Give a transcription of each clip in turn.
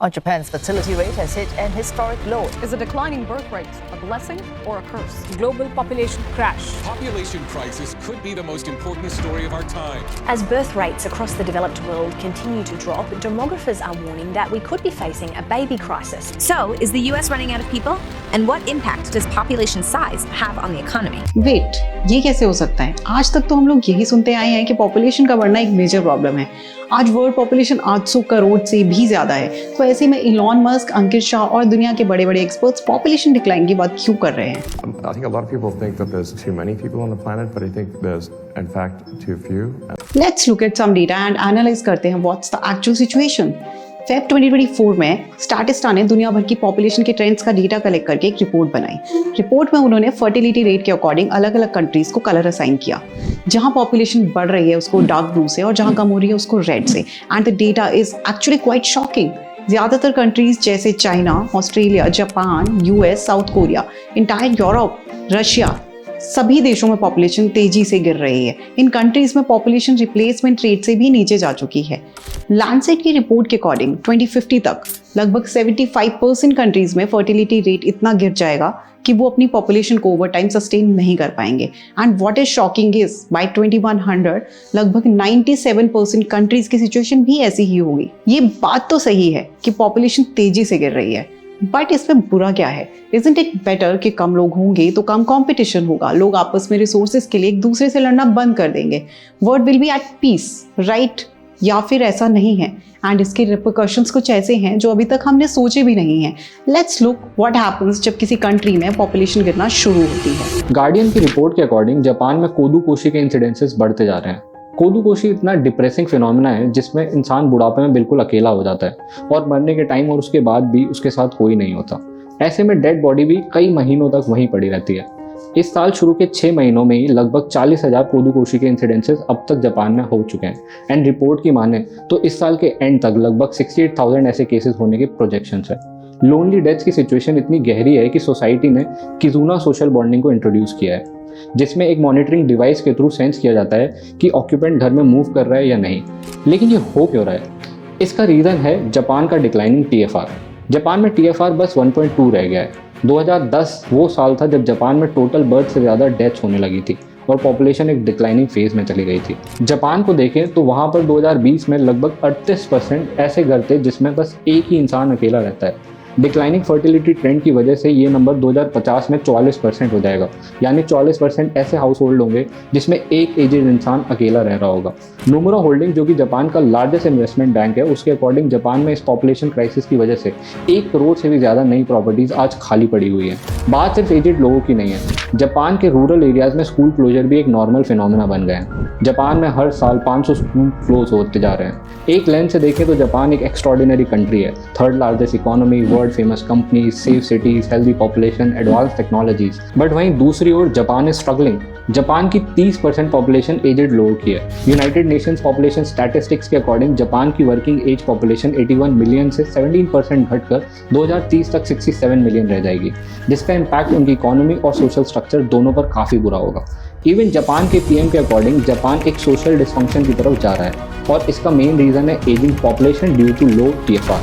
On Japan's fertility rate has hit an historic low. Is a declining birth rate a blessing or a curse? Global population crash. Population crisis could be the most important story of our time. As birth rates across the developed world continue to drop, demographers are warning that we could be facing a baby crisis. So, is the US running out of people? And what impact does population size have on the economy? Wait, ये कैसे हो सकता है? आज तक तो हम लोग यही सुनते आए हैं कि पॉपुलेशन का बढ़ना एक मेजर प्रॉब्लम है। आज वर्ल्ड पॉपुलेशन 800 करोड़ से भी ज़्यादा है। तो ऐसे में इलॉन मस्क, अंकित शाह और दुनिया के बड़े-बड़े एक्सपर्ट्स पॉपुलेशन डिक्लाइन की बात क्यों कर रहे हैं? I think a lot of people think that there's too many people on the planet, but I think there's in fact too few. Let's look at some data and analyze करते हैं what's the actual situation. Feb 2024 में स्टैटिस्टा ने दुनिया भर की population के trends का data collect करके एक रिपोर्ट बनाई। रिपोर्ट में उन्होंने फर्टिलिटी रेट के अकॉर्डिंग अलग अलग कंट्रीज को कलर असाइन किया। जहां पॉपुलेशन बढ़ रही है उसको डार्क ब्लू से और जहां कम हो रही है उसको रेड से। And the data is actually quite shocking. ज़्यादातर कंट्रीज जैसे China, Australia, Japan, US, south Korea, entire Europe, Russia, सभी देशों में पॉपुलेशन तेजी से गिर रही है। इन कंट्रीज में पॉपुलेशन रिप्लेसमेंट रेट से भी नीचे जा चुकी है। लैंडसेट की रिपोर्ट के अकॉर्डिंग 2050 तक लगभग 75% कंट्रीज में फर्टिलिटी रेट इतना गिर जाएगा कि वो अपनी पॉपुलेशन को ओवर टाइम सस्टेन नहीं कर पाएंगे। And what is shocking is by 2100 लगभग 97% कंट्रीज की सिचुएशन भी ऐसी ही होगी। ये बात तो सही है कि पॉपुलेशन तेजी से गिर रही है, बट इसमें बुरा क्या है? Isn't it better कि कम लोग होंगे तो कम कंपटीशन होगा, लोग आपस में रिसोर्सेज के लिए एक दूसरे से लड़ना बंद कर देंगे, world will be at peace, right? या फिर ऐसा नहीं है एंड इसके रिपरकशंस कुछ ऐसे हैं जो अभी तक हमने सोचे भी नहीं हैं। लेट्स लुक व्हाट हैपेंस जब किसी कंट्री में पॉपुलेशन गिरना शुरू होती है। गार्डियन की रिपोर्ट के अकॉर्डिंग जापान में कोदुकोशी के इंसिडेंसेस बढ़ते जा रहे हैं। कोदुकोशी इतना डिप्रेसिंग फिनोमेना है जिसमें इंसान बुढ़ापे में बिल्कुल अकेला हो जाता है और मरने के टाइम और उसके बाद भी उसके साथ कोई नहीं होता। ऐसे में डेड बॉडी भी कई महीनों तक वहीं पड़ी रहती है। इस साल शुरू के 6 महीनों में ही लगभग 40,000 कोदुकोशी के इंसिडेंसेस अब तक जापान में हो चुके हैं। एंड रिपोर्ट की माने तो इस साल के एंड तक लगभग 68,000 ऐसे केसेस होने के प्रोजेक्शंस है। लोनली डेथ्स की सिचुएशन इतनी गहरी है कि सोसाइटी ने किजुना सोशल बॉन्डिंग को इंट्रोड्यूस किया है, जिसमें एक मॉनिटरिंग डिवाइस के थ्रू सेंस किया जाता है कि ऑक्यूपेंट घर में मूव कर रहा है या नहीं। लेकिन ये हो क्यों रहा है? इसका रीज़न है जापान का डिक्लाइनिंग TFR। जापान में TFR बस 1.2 रह गया है। 2010 वो साल था जब जापान में टोटल बर्थ से ज़्यादा डेथ्स होने लगी थी और पॉपुलेशन एक डिक्लाइनिंग फेज में चली गई थी। जापान को देखें तो वहाँ पर 2020 में लगभग 38% ऐसे घर थे जिसमें बस एक ही इंसान अकेला रहता है। डिक्लाइनिंग फर्टिलिटी ट्रेंड की वजह से ये नंबर 2050 में 44% हो जाएगा, यानी 44% ऐसे हाउस होल्ड होंगे जिसमें एक एजेड इंसान अकेला रह रहा होगा। नोमुरा होल्डिंग, जो कि जापान का लार्जेस्ट इन्वेस्टमेंट बैंक है, उसके अकॉर्डिंग जापान में इस पॉपुलेशन क्राइसिस की वजह से 1 करोड़ से भी ज़्यादा नई प्रॉपर्टीज़ आज खाली पड़ी हुई हैं। बात सिर्फ एजेड लोगों की नहीं है, जापान के रूरल एरियाज़ में स्कूल क्लोजर भी एक नॉर्मल फिनोमेना बन गए हैं। जापान में हर साल 500 स्कूल क्लोज होते जा रहे हैं। एक लेंस से देखें तो जापान एक एक्स्ट्रॉर्डिनरी कंट्री है, 3rd largest economy, world famous companies, safe cities, healthy population, advance technologies. But वहीं दूसरी ओर जापान इज स्ट्रगलिंग। जापान की 30% पॉपुलेशन एजेड लोगों की है। यूनाइटेड नेशंस पॉपुलेशन स्टैटिस्टिक्स के अकॉर्डिंग जापान की वर्किंग एज पॉपुलेशन 81 मिलियन से 17% घटकर 2030 तक 67 मिलियन रह जाएगी, जिसका इम्पैक्ट उनकी इकोनॉमी और सोशल स्ट्रक्चर दोनों पर काफ़ी बुरा होगा। इवन जापान के PM के अकॉर्डिंग जापान एक सोशल डिस्फंक्शन की तरफ जा रहा है और इसका मेन रीज़न है ageing population due to low TFR।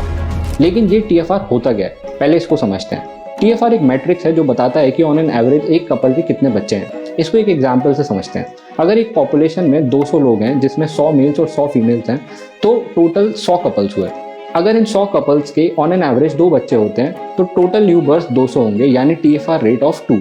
लेकिन ये TFR होता क्या है, पहले इसको समझते हैं। TFR एक मैट्रिक्स है जो बताता है कि ऑन एन एवरेज एक कपल के कितने बच्चे हैं। इसको एक एग्जाम्पल से समझते हैं। अगर एक पॉपुलेशन में 200 लोग हैं जिसमें 100 मेल्स और 100 फीमेल्स हैं, तो टोटल 100 कपल्स हुए। अगर इन 100 कपल्स के ऑन एन एवरेज 2 बच्चे होते हैं तो टोटल न्यू बर्थ 200 होंगे, यानी TFR रेट ऑफ 2।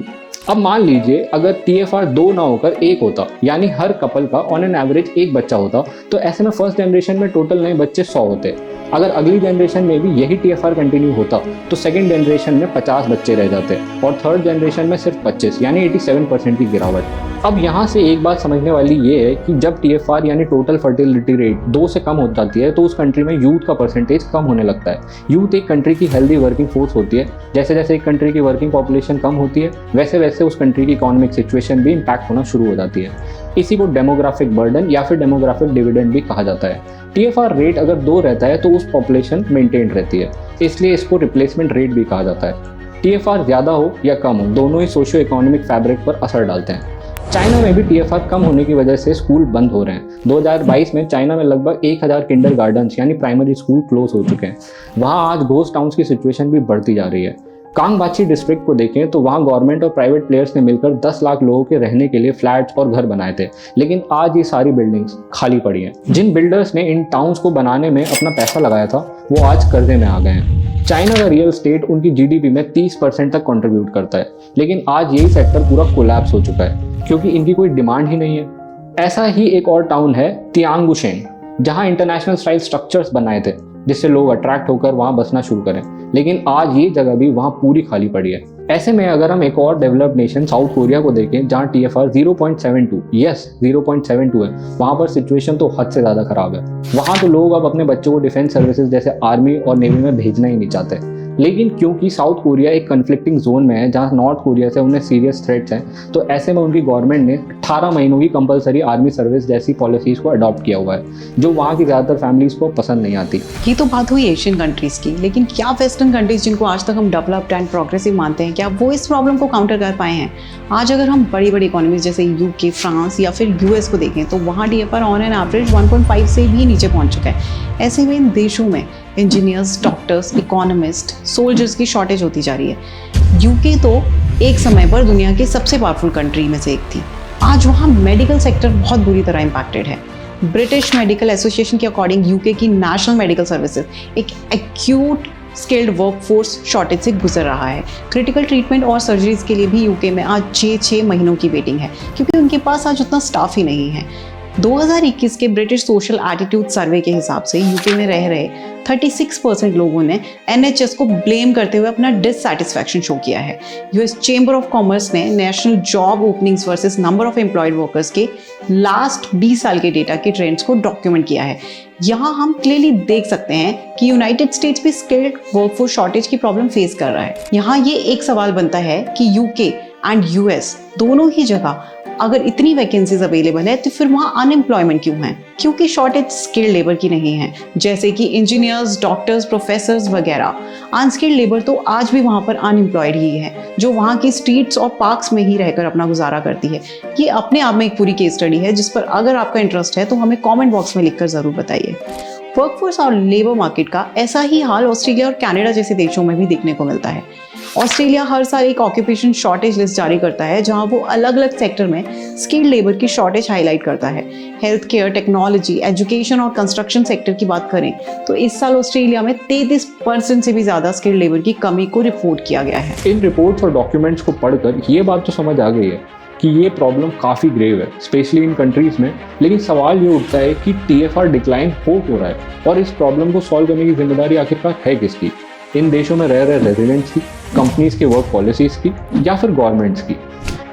अब मान लीजिए अगर TFR 2 ना होकर 1 होता, यानी हर कपल का ऑन एन एवरेज 1 बच्चा होता, तो ऐसे में फर्स्ट जनरेशन में टोटल नए बच्चे 100 होते। अगर अगली जनरेशन में भी यही TFR कंटिन्यू होता तो सेकंड जनरेशन में 50 बच्चे रह जाते और थर्ड जनरेशन में सिर्फ 25, यानी 87% की गिरावट। अब यहाँ से एक बात समझने वाली ये है कि जब TFR यानी टोटल फर्टिलिटी रेट 2 से कम हो जाती है तो उस कंट्री में यूथ का परसेंटेज कम होने लगता है। यूथ एक कंट्री की हेल्दी वर्किंग फोर्स होती है। जैसे जैसे एक कंट्री की वर्किंग पॉपुलेशन कम होती है वैसे वैसे उस कंट्री की इकोनॉमिक सिचुएशन भी इम्पैक्ट होना शुरू हो जाती है। इसी को डेमोग्राफिक बर्डन या फिर डेमोग्राफिक डिविडेंड भी कहा जाता है। TFR रेट अगर 2 रहता है तो उस पॉपुलेशन मेंटेन रहती है, इसलिए इसको रिप्लेसमेंट रेट भी कहा जाता है। TFR ज़्यादा हो या कम हो, दोनों ही सोशियो इकोनॉमिक फैब्रिक पर असर डालते हैं। चाइना में भी TFR कम होने की वजह से स्कूल बंद हो रहे हैं। 2022 में चाइना में लगभग 1000 किंडरगार्टन्स यानी प्राइमरी स्कूल क्लोज हो चुके हैं। वहाँ आज घोस्ट टाउन्स की सिचुएशन भी बढ़ती जा रही है। कांगबाची डिस्ट्रिक्ट को देखें तो वहाँ गवर्नमेंट और प्राइवेट प्लेयर्स ने मिलकर 10 लाख लोगों के रहने के लिए फ्लैट्स और घर बनाए थे, लेकिन आज ये सारी बिल्डिंग्स खाली पड़ी हैं। जिन बिल्डर्स ने इन टाउन्स को बनाने में अपना पैसा लगाया था वो आज कर्जे में आ गए हैं। चाइना का रियल स्टेट उनकी GDP में 30% तक कंट्रीब्यूट करता है, लेकिन आज यही सेक्टर पूरा कोलैप्स हो चुका है क्योंकि इनकी कोई डिमांड ही नहीं है। ऐसा ही एक और टाउन है तियांगुशेन, जहाँ इंटरनेशनल स्टाइल स्ट्रक्चर्स बनाए थे जिससे लोग अट्रैक्ट होकर वहाँ बसना शुरू करें, लेकिन आज ये जगह भी वहाँ पूरी खाली पड़ी है। ऐसे में अगर हम एक और डेवलप्ड नेशन साउथ कोरिया को देखें जहाँ TFR 0.72 0.72 है, वहाँ पर सिचुएशन तो हद से ज़्यादा खराब है। वहाँ तो लोग अब अपने बच्चों को डिफेंस सर्विसेज जैसे आर्मी और नेवी में भेजना ही नहीं चाहते, लेकिन क्योंकि साउथ कोरिया एक कन्फ्लिक्टिंग जोन में है जहाँ नॉर्थ कोरिया से उन्हें सीरियस थ्रेट्स हैं, तो ऐसे में उनकी गवर्नमेंट ने 18 महीनों की कंपलसरी आर्मी सर्विस जैसी पॉलिसीज़ को अडॉप्ट किया हुआ है, जो वहाँ की ज़्यादातर फैमिलीज़ को पसंद नहीं आती। ये तो बात हुई एशियन कंट्रीज़ की, लेकिन क्या वेस्टर्न कंट्रीज़ जिनको आज तक हम डेवलप्ड एंड प्रोग्रेसिव मानते हैं, क्या वो इस प्रॉब्लम को काउंटर कर पाए हैं? आज अगर हम बड़ी बड़ी इकोनॉमीज जैसे UK, फ्रांस या फिर US को देखें तो वहाँ TFR ऑन एन एवरेज 1.5 से भी नीचे पहुँच चुका है। ऐसे में इन देशों में इंजीनियर्स, डॉक्टर्स, इकोनॉमिस्ट, सोल्जर्स की शॉर्टेज होती जा रही है। UK तो एक समय पर दुनिया की सबसे पावरफुल कंट्री में से एक थी। आज वहाँ मेडिकल सेक्टर बहुत बुरी तरह इम्पैक्टेड है। ब्रिटिश मेडिकल एसोसिएशन के अकॉर्डिंग UK की नेशनल मेडिकल सर्विसेज एक एक्यूट स्किल्ड वर्कफोर्स शॉर्टेज से गुजर रहा है। क्रिटिकल ट्रीटमेंट और सर्जरीज के लिए भी UK में आज 6 महीनों की वेटिंग है क्योंकि उनके पास आज उतना स्टाफ ही नहीं है। 2021 के ब्रिटिश सोशल एटीट्यूड सर्वे के हिसाब से UK में रह रहे 36% लोगों ने NHS को ब्लेम करते हुए अपना डिससैटिस्फैक्शन शो किया है। US चेंबर ऑफ कॉमर्स ने national job openings versus number of employed workers के लास्ट 20 साल के डेटा के ट्रेंड्स को डॉक्यूमेंट किया है। यहाँ हम क्लियरली देख सकते हैं कि यूनाइटेड स्टेट्स भी स्किल्ड वर्कफोर्स शॉर्टेज की प्रॉब्लम फेस कर रहा है। यहाँ ये एक सवाल बनता है कि UK एंड US दोनों ही जगह अगर इतनी वैकेंसीज अवेलेबल है तो फिर वहाँ अनएम्प्लॉयमेंट क्यों है? क्योंकि शॉर्टेज स्किल्ड लेबर की नहीं है, जैसे कि इंजीनियर्स, डॉक्टर्स, प्रोफेसर्स वगैरह। अनस्किल्ड लेबर तो आज भी वहाँ पर अनएम्प्लॉयड ही है, जो वहाँ की स्ट्रीट्स और पार्क्स में ही रहकर अपना गुजारा करती है। ये अपने आप में एक पूरी केस स्टडी है जिस पर अगर आपका इंटरेस्ट है तो हमें कॉमेंट बॉक्स में लिखकर ज़रूर बताइए। वर्कफोर्स और लेबर मार्केट का ऐसा ही हाल ऑस्ट्रेलिया और कनाडा जैसे देशों में भी देखने को मिलता है। ऑस्ट्रेलिया हर साल एक ऑक्यूपेशन शॉर्टेज लिस्ट जारी करता है जहां वो अलग अलग सेक्टर में स्किल्ड लेबर की शॉर्टेज हाईलाइट करता है। हेल्थ केयर, टेक्नोलॉजी, एजुकेशन और कंस्ट्रक्शन सेक्टर की बात करें तो इस साल ऑस्ट्रेलिया में 33% से भी ज़्यादा स्किल्ड लेबर की कमी को रिपोर्ट किया गया है। इन रिपोर्ट्स और डॉक्यूमेंट्स को पढ़कर ये बात तो समझ आ गई है कि ये प्रॉब्लम काफ़ी ग्रेव है, स्पेशली इन कंट्रीज़ में। लेकिन सवाल ये उठता है कि TFR डिक्लाइन हो क्यों रहा है और इस प्रॉब्लम को सॉल्व करने की जिम्मेदारी आखिरकार है किसकी? इन देशों में रह रहे रेजिडेंट्स की, कंपनीज के वर्क पॉलिसीज़ की, या फिर गवर्नमेंट्स की?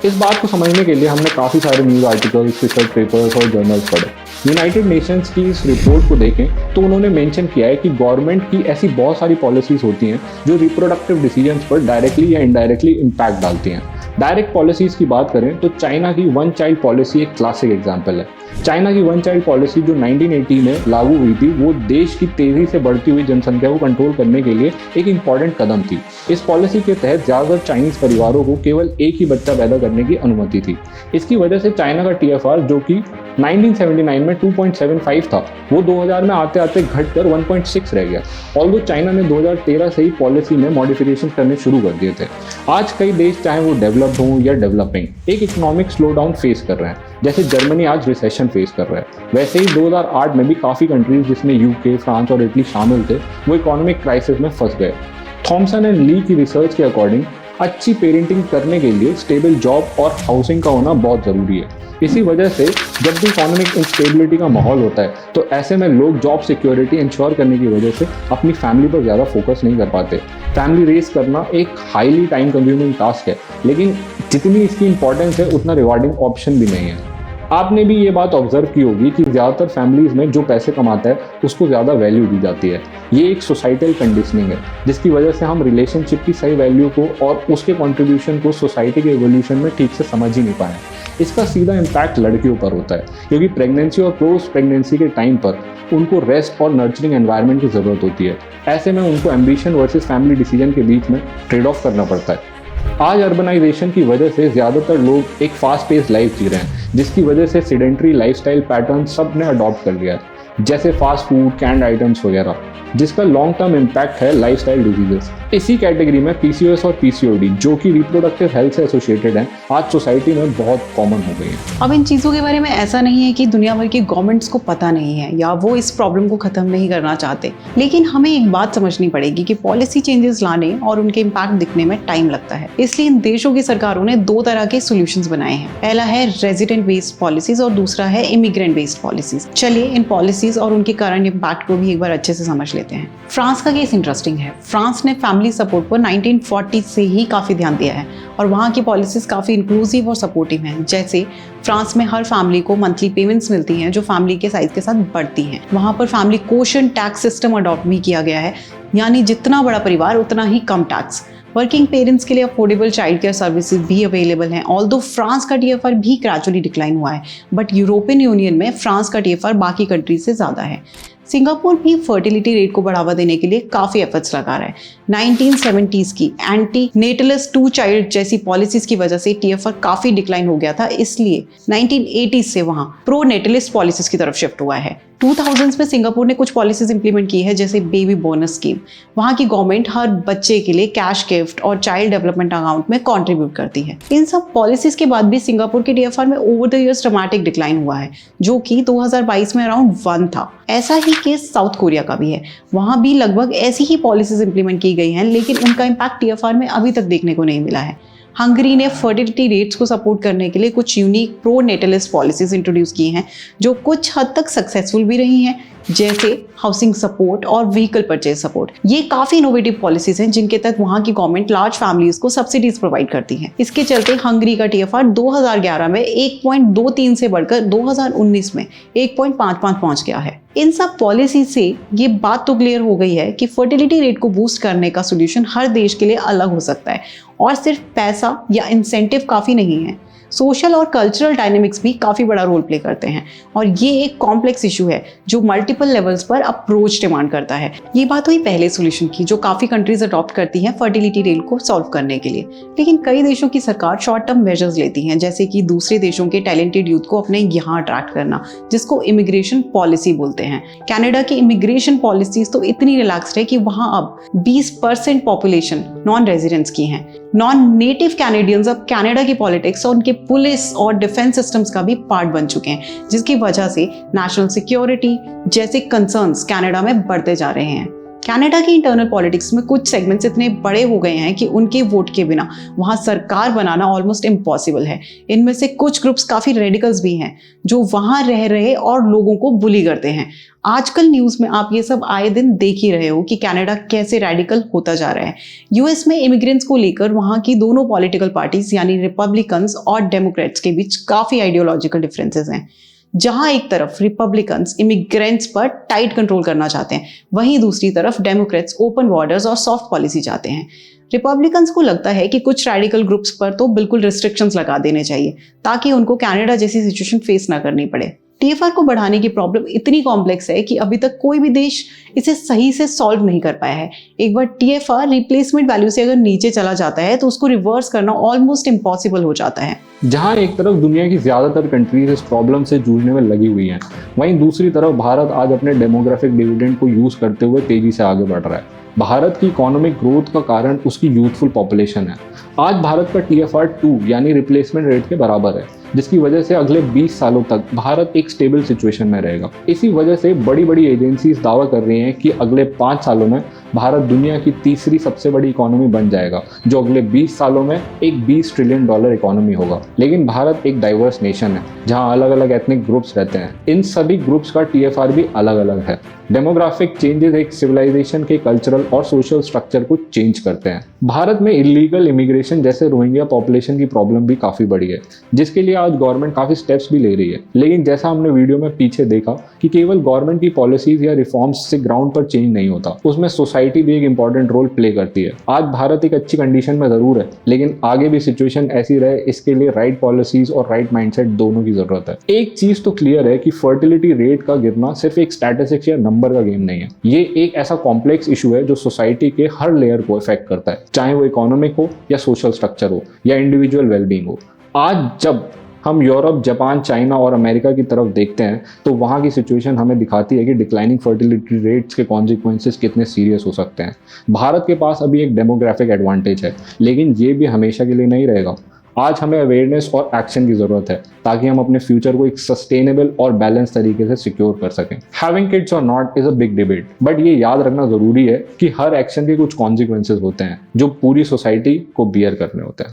इस बात को समझने के लिए हमने काफ़ी सारे न्यूज़ आर्टिकल्स, रिसर्च पेपर्स और जर्नल्स पढ़े। यूनाइटेड नेशंस की इस रिपोर्ट को देखें तो उन्होंने मेंशन किया है कि गवर्नमेंट की ऐसी बहुत सारी पॉलिसीज़ होती हैं जो रिप्रोडक्टिव डिसीजंस पर डायरेक्टली या इनडायरेक्टली इम्पैक्ट डालती हैं। डायरेक्ट पॉलिसीज़ की बात करें तो चाइना की वन चाइल्ड पॉलिसी एक क्लासिक एग्जाम्पल है। चाइना की वन चाइल्ड पॉलिसी जो 1980 में लागू हुई थी, वो देश की तेज़ी से बढ़ती हुई जनसंख्या को कंट्रोल करने के लिए एक इम्पॉर्टेंट कदम थी। इस पॉलिसी के तहत ज़्यादातर चाइनीज़ परिवारों को केवल एक ही बच्चा पैदा करने की अनुमति थी। इसकी वजह से चाइना का TFR जो कि 1979 में 2.75 था, वो 2000 में आते आते घटकर 1.6 रह गया। ऑल्दो चाइना ने 2013 से ही पॉलिसी में मॉडिफिकेशन करने शुरू कर दिए थे। आज कई देश, चाहे वो डेवलप्ड हों या डेवलपिंग, एक इकोनॉमिक स्लो डाउन फेस कर रहे हैं। जैसे जर्मनी आज रिसेशन फेस कर रहा है, वैसे ही 2008 में भी काफ़ी कंट्रीज जिसमें UK, फ्रांस और इटली शामिल थे, वो इकोनॉमिक क्राइसिस में फंस गए। थॉमसन एंड ली की रिसर्च के अकॉर्डिंग अच्छी पेरेंटिंग करने के लिए स्टेबल जॉब और हाउसिंग का होना बहुत ज़रूरी है। इसी वजह से जब भी इकोनॉमिक इंस्टेबिलिटी का माहौल होता है तो ऐसे में लोग जॉब सिक्योरिटी इंश्योर करने की वजह से अपनी फैमिली पर ज़्यादा फोकस नहीं कर पाते। फैमिली रेस करना एक हाईली टाइम कंज्यूमिंग टास्क है, लेकिन जितनी इसकी इंपॉर्टेंस है उतना रिवार्डिंग ऑप्शन भी नहीं है। आपने भी ये बात ऑब्जर्व की होगी कि ज़्यादातर फैमिलीज़ में जो पैसे कमाता है उसको ज़्यादा वैल्यू दी जाती है। ये एक सोसाइटल कंडीशनिंग है जिसकी वजह से हम रिलेशनशिप की सही वैल्यू को और उसके कंट्रीब्यूशन को सोसाइटी के एवोल्यूशन में ठीक से समझ ही नहीं पाए। इसका सीधा इम्पैक्ट लड़कियों पर होता है क्योंकि प्रेगनेंसी और पोस्ट प्रेगनेंसी के टाइम पर उनको रेस्ट और नर्चरिंग एनवायरनमेंट की ज़रूरत होती है। ऐसे में उनको एम्बिशन वर्सेस फैमिली डिसीजन के बीच में ट्रेड ऑफ करना पड़ता है। आज अर्बनाइजेशन की वजह से ज़्यादातर लोग एक फास्ट पेस लाइफ जी रहे हैं, जिसकी वजह से सेडेंट्री लाइफस्टाइल पैटर्न सब ने अडॉप्ट कर लिया है, जैसे फास्ट फूड, कैंड आइटम्स वगैरह, जिसका लॉन्ग टर्म इम्पैक्ट है लाइफस्टाइल डिजीजेस। इसी कैटेगरी में पीसीओएस और पीसीओडी, जो कि रिप्रोडक्टिव हेल्थ से एसोसिएटेड हैं, आज सोसाइटी में बहुत कॉमन हो गई हैं। अब इन चीज़ों के बारे में ऐसा नहीं है कि दुनिया भर की गवर्नमेंट्स को पता नहीं है या वो इस प्रॉब्लम को ख़त्म नहीं करना चाहते, लेकिन हमें एक बात समझनी पड़ेगी कि पॉलिसी चेंजेस लाने और उनके इम्पैक्ट दिखने में टाइम लगता है। इसलिए इन देशों की सरकारों ने 2 तरह के सोल्यूशंस बनाए हैं। पहला है रेजिडेंट बेस्ड पॉलिसीज और दूसरा है इमिग्रेंट बेस्ड पॉलिसीज। चलिए इन पॉलिसीज और उनके करंट इम्पैक्ट को भी एक बार अच्छे से समझ लेते हैं। फ्रांस का केस इंटरेस्टिंग है। फ्रांस ने फैमिली सपोर्ट पर 1940 से ही काफ़ी ध्यान दिया है और वहाँ की पॉलिसीज़ काफ़ी इंक्लूसिव और सपोर्टिव हैं। जैसे फ्रांस में हर फैमिली को मंथली पेमेंट्स मिलती हैं जो फैमिली के साइज के साथ बढ़ती हैं। वहाँ पर family question tax system adopt भी किया गया है, यानी जितना बड़ा परिवार उतना ही कम टैक्स। वर्किंग पेरेंट्स के लिए अफोर्डेबल चाइल्ड केयर सर्विसेज भी अवेलेबल हैं। ऑल्दो फ्रांस का टीएफआर भी ग्रेजुअली डिक्लाइन हुआ है, बट यूरोपियन यूनियन में फ्रांस का टीएफआर बाकी कंट्रीज से ज़्यादा है। सिंगापुर भी फर्टिलिटी रेट को बढ़ावा देने के लिए काफ़ी एफर्ट्स लगा रहा है। 1970s की एंटी नेटलिस 2 चाइल्ड जैसी पॉलिसीज की वजह से टीएफआर काफ़ी डिक्लाइन हो गया था, इसलिए 1980s से वहाँ प्रो नेटलिस पॉलिसीज की तरफ शिफ्ट हुआ है। 2000s में सिंगापुर ने कुछ पॉलिसीज इंप्लीमेंट की है, जैसे बेबी बोनस स्कीम। वहाँ की गवर्नमेंट हर बच्चे के लिए कैश गिफ्ट और चाइल्ड डेवलपमेंट अकाउंट में कंट्रीब्यूट करती है। इन सब पॉलिसीज के बाद भी सिंगापुर के टीएफआर में over the years dramatic decline हुआ है, जो कि 2022 में अराउंड 1 था। ऐसा ही केस साउथ कोरिया का भी है। वहाँ भी लगभग ऐसी ही पॉलिसीज इंप्लीमेंट की गई हैं, लेकिन उनका इम्पैक्ट टीएफआर में अभी तक देखने को नहीं मिला है। हंगरी ने फर्टिलिटी रेट्स को सपोर्ट करने के लिए कुछ unique pro netlist policies introduce की हैं, जो कुछ हद तक सक्सेसफुल भी रही हैं, जैसे हाउसिंग सपोर्ट और व्हीकल परचेज सपोर्ट। ये काफी इनोवेटिव पॉलिसीज हैं, जिनके तहत वहाँ की गवर्नमेंट लार्ज फैमिलीज को सब्सिडीज प्रोवाइड करती है। इसके चलते हंगरी का टीएफआर 2011 में 1.23 से बढ़कर 2019 में 1.55 पहुंच गया है। इन सब पॉलिसी से ये बात तो क्लियर हो गई है कि फर्टिलिटी रेट को बूस्ट करने का सोल्यूशन हर देश के लिए अलग हो सकता है और सिर्फ पैसा या इंसेंटिव काफ़ी नहीं है। सोशल और कल्चरल डायनेमिक्स भी काफ़ी बड़ा रोल प्ले करते हैं और ये एक कॉम्प्लेक्स इशू है जो मल्टीपल लेवल्स पर अप्रोच डिमांड करता है। ये बात हुई पहले सोल्यूशन की, जो काफ़ी कंट्रीज अडॉप्ट करती हैं फर्टिलिटी रेट को सॉल्व करने के लिए। लेकिन कई देशों की सरकार शॉर्ट टर्म मेजर्स लेती हैं, जैसे कि दूसरे देशों के टैलेंटेड यूथ को अपने यहाँ अट्रैक्ट करना, जिसको इमिग्रेशन पॉलिसी बोलते हैं। कनाडा की इमिग्रेशन पॉलिसीज तो इतनी रिलैक्स्ड है कि वहाँ अब 20% पॉपुलेशन नॉन रेजिडेंट्स की हैं। नॉन नेटिव कैनेडियंस अब कनाडा की पॉलिटिक्स और उनके पुलिस और डिफेंस सिस्टम्स का भी पार्ट बन चुके हैं, जिसकी वजह से नेशनल सिक्योरिटी जैसे कंसर्न्स कनाडा में बढ़ते जा रहे हैं। कनाडा की इंटरनल पॉलिटिक्स में कुछ सेगमेंट्स इतने बड़े हो गए हैं कि उनके वोट के बिना वहाँ सरकार बनाना ऑलमोस्ट इम्पॉसिबल है। इनमें से कुछ ग्रुप्स काफ़ी रेडिकल्स भी हैं, जो वहाँ रह रहे और लोगों को बुली करते हैं। आजकल न्यूज़ में आप ये सब आए दिन देख ही रहे हो कि कनाडा कैसे रेडिकल होता जा रहा है। यूएस में इमिग्रेंट्स को लेकर वहाँ की दोनों पॉलिटिकल पार्टीज यानी रिपब्लिकन्स और डेमोक्रेट्स के बीच काफ़ी आइडियोलॉजिकल डिफरेंसेस हैं। जहां एक तरफ रिपब्लिकन्स इमिग्रेंट्स पर टाइट कंट्रोल करना चाहते हैं, वहीं दूसरी तरफ डेमोक्रेट्स ओपन बॉर्डर्स और सॉफ्ट पॉलिसी चाहते हैं। रिपब्लिकन्स को लगता है कि कुछ रेडिकल ग्रुप्स पर तो बिल्कुल रिस्ट्रिक्शंस लगा देने चाहिए ताकि उनको कनाडा जैसी सिचुएशन फेस ना करनी पड़े। टीएफआर को बढ़ाने की प्रॉब्लम इतनी कॉम्प्लेक्स है कि अभी तक कोई भी देश इसे सही से सॉल्व नहीं कर पाया है। एक बार टीएफआर रिप्लेसमेंट वैल्यू से अगर नीचे चला जाता है तो उसको रिवर्स करना ऑलमोस्ट इम्पॉसिबल हो जाता है। जहां एक तरफ दुनिया की ज़्यादातर कंट्रीज इस प्रॉब्लम से जूझने में लगी हुई हैं, वहीं दूसरी तरफ भारत आज अपने डेमोग्राफिक डिविडेंड को यूज़ करते हुए तेज़ी से आगे बढ़ रहा है। भारत की इकोनॉमिक ग्रोथ का कारण उसकी यूथफुल पॉपुलेशन है। आज भारत का TFR 2 यानी रिप्लेसमेंट रेट के बराबर है, जिसकी वजह से अगले 20 सालों तक भारत एक स्टेबल सिचुएशन में रहेगा। इसी वजह से बड़ी बड़ी एजेंसीज दावा कर रही हैं कि अगले 5 सालों में भारत दुनिया की तीसरी सबसे बड़ी इकोनॉमी बन जाएगा, जो अगले 20 सालों में एक $20 ट्रिलियन इकोनॉमी होगा। लेकिन भारत एक डाइवर्स नेशन है जहां अलग अलग एथनिक ग्रुप्स रहते हैं। इन सभी ग्रुप्स का TFR भी अलग अलग है। डेमोग्राफिक चेंजेस एक सिविलाइजेशन के कल्चरल और सोशल स्ट्रक्चर को चेंज करते हैं। भारत में इलीगल इमिग्रेशन जैसे रोहिंग्या पॉपुलेशन की प्रॉब्लम भी काफ़ी बड़ी है, जिसके लिए आज गवर्नमेंट काफ़ी स्टेप्स भी ले रही है। लेकिन जैसा हमने वीडियो में पीछे देखा, कि केवल गवर्नमेंट की पॉलिसीज या रिफॉर्म्स से ग्राउंड पर चेंज नहीं होता, उसमें सोसाइटी भी एक इंपॉर्टेंट रोल प्ले करती है। आज भारत एक अच्छी कंडीशन में जरूर है, लेकिन आगे भी सिचुएशन ऐसी रहे, इसके लिए राइट पॉलिसीज और राइट माइंडसेट दोनों की जरूरत है। एक चीज तो क्लियर है कि फर्टिलिटी रेट का गिरना सिर्फ एक स्टैटिस्टिक्स या नंबर का गेम नहीं है, ये एक ऐसा कॉम्प्लेक्स इशू है जो सोसाइटी के हर लेयर को इफेक्ट करता है, चाहे वो इकोनॉमिक हो या सोशल स्ट्रक्चर हो या इंडिविजुअल वेलबींग हो। आज जब हम यूरोप, जापान, चाइना और अमेरिका की तरफ देखते हैं तो वहाँ की सिचुएशन हमें दिखाती है कि डिक्लाइनिंग फर्टिलिटी रेट्स के कॉन्सिक्वेंसेस कितने सीरियस हो सकते हैं। भारत के पास अभी एक डेमोग्राफिक एडवांटेज है, लेकिन ये भी हमेशा के लिए नहीं रहेगा। आज हमें अवेयरनेस और एक्शन की जरूरत है ताकि हम अपने फ्यूचर को एक सस्टेनेबल और बैलेंस तरीके से सिक्योर कर सकें। हैविंग किड्स और not is a big debate, but ये याद रखना जरूरी है कि हर एक्शन के कुछ कॉन्सिक्वेंसेस होते हैं जो पूरी सोसाइटी को बियर करने होते हैं।